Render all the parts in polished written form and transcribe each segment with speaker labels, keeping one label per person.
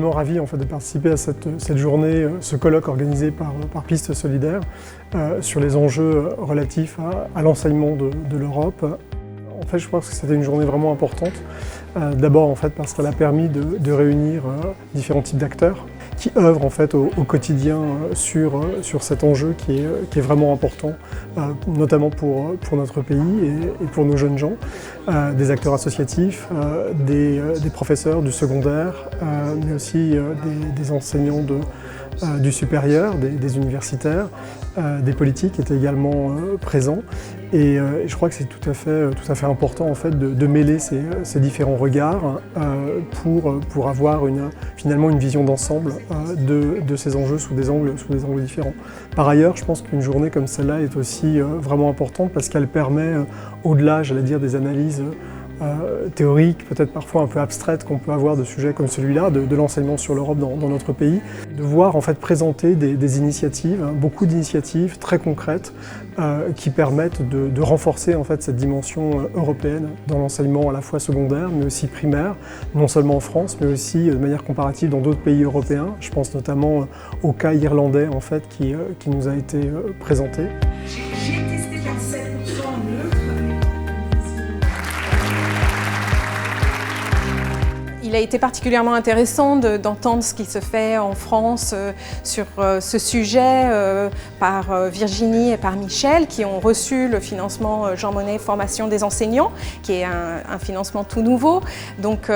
Speaker 1: également ravi en fait, de participer à cette journée, ce colloque organisé par Pistes Solidaires sur les enjeux relatifs à l'enseignement de l'Europe. En fait, je pense que c'était une journée vraiment importante. D'abord en fait, parce qu'elle a permis de réunir différents types d'acteurs qui œuvrent en fait, au quotidien sur cet enjeu qui est vraiment important, notamment pour notre pays et pour nos jeunes gens. Des acteurs associatifs, des professeurs du secondaire, mais aussi des enseignants du supérieur, des universitaires, des politiques étaient également présents. Et je crois que c'est tout à fait important en fait, de mêler ces différents regards pour avoir finalement une vision d'ensemble de ces enjeux sous des angles différents. Par ailleurs, je pense qu'une journée comme celle-là est aussi vraiment importante parce qu'elle permet, au-delà, j'allais dire, des analyses théoriques, peut-être parfois un peu abstraites qu'on peut avoir de sujets comme celui-là, de l'enseignement sur l'Europe dans notre pays, de voir en fait présenter des initiatives, beaucoup d'initiatives très concrètes qui permettent de renforcer en fait cette dimension européenne dans l'enseignement à la fois secondaire mais aussi primaire, non seulement en France mais aussi de manière comparative dans d'autres pays européens. Je pense notamment au cas irlandais en fait qui nous a été présenté.
Speaker 2: J'ai testé par 7% neutre.
Speaker 3: Il a été particulièrement intéressant d'entendre ce qui se fait en France sur ce sujet par Virginie et par Michel qui ont reçu le financement Jean Monnet Formation des enseignants qui est un financement tout nouveau. Donc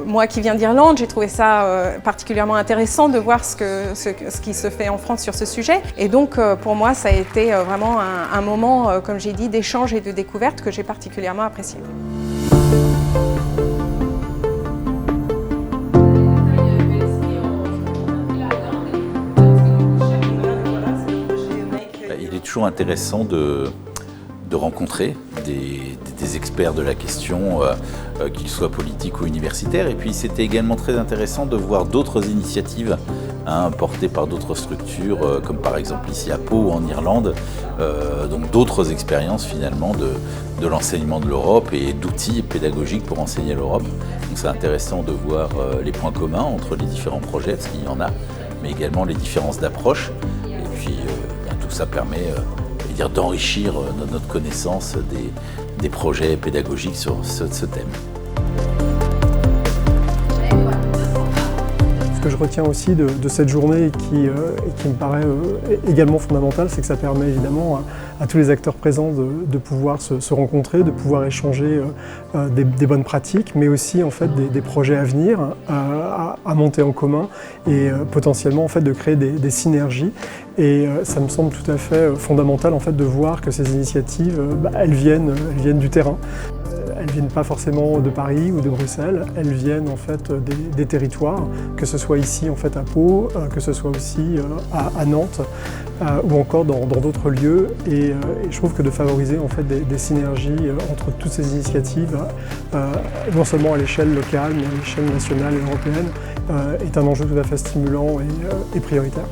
Speaker 3: moi qui viens d'Irlande, j'ai trouvé ça particulièrement intéressant de voir ce qui se fait en France sur ce sujet. Et donc pour moi ça a été vraiment un moment, comme j'ai dit, d'échange et de découverte que j'ai particulièrement apprécié.
Speaker 4: Il est toujours intéressant de rencontrer des experts de la question, qu'ils soient politiques ou universitaires. Et puis c'était également très intéressant de voir d'autres initiatives portées par d'autres structures, comme par exemple ici à Pau ou en Irlande, donc d'autres expériences finalement de l'enseignement de l'Europe et d'outils pédagogiques pour enseigner l'Europe. Donc c'est intéressant de voir les points communs entre les différents projets, parce qu'il y en a, mais également les différences d'approche. Et puis tout ça permet d'enrichir notre connaissance des projets pédagogiques sur ce thème.
Speaker 1: Ce que je retiens aussi de cette journée et qui me paraît également fondamental, c'est que ça permet évidemment à tous les acteurs présents de pouvoir se rencontrer, de pouvoir échanger des bonnes pratiques, mais aussi en fait, des projets à venir, à monter en commun et potentiellement en fait, de créer des synergies. Et ça me semble tout à fait fondamental en fait, de voir que ces initiatives, elles viennent du terrain. Elles ne viennent pas forcément de Paris ou de Bruxelles, elles viennent en fait des territoires, que ce soit ici en fait à Pau, que ce soit aussi à Nantes ou encore dans d'autres lieux. Et je trouve que de favoriser en fait des synergies entre toutes ces initiatives, non seulement à l'échelle locale mais à l'échelle nationale et européenne, est un enjeu tout à fait stimulant et prioritaire.